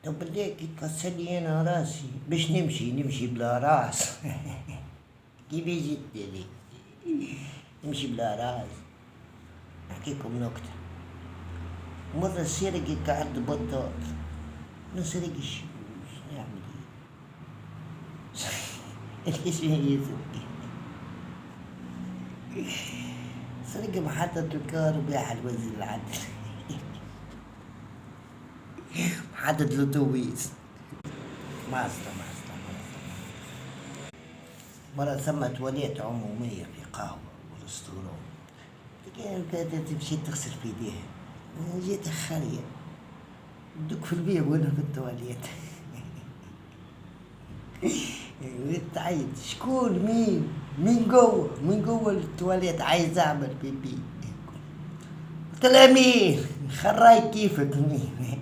طب بالله كي تكسرلي انا راسي باش نمشي بلا راس. كيف جيت لي نمشي بلا راس. نحكيكم نكتة. مرة سرق كعد بطاط، ما سرقش يعمل ايه؟ ليش يسرق؟ سرق محطة الكار وبيعها الوزير العدل. محطة الأتوبيس. ماسطة. مرة ثم تواليت عمومية في قهوة ورستورون، كانت تمشي تغسل في يديها، جيت خالية دوك في البيت وانا في التواليت. تعيط شكون مين جوه التواليت عايز اعمل بيبي. قلت لها مين خراي كيفك مين.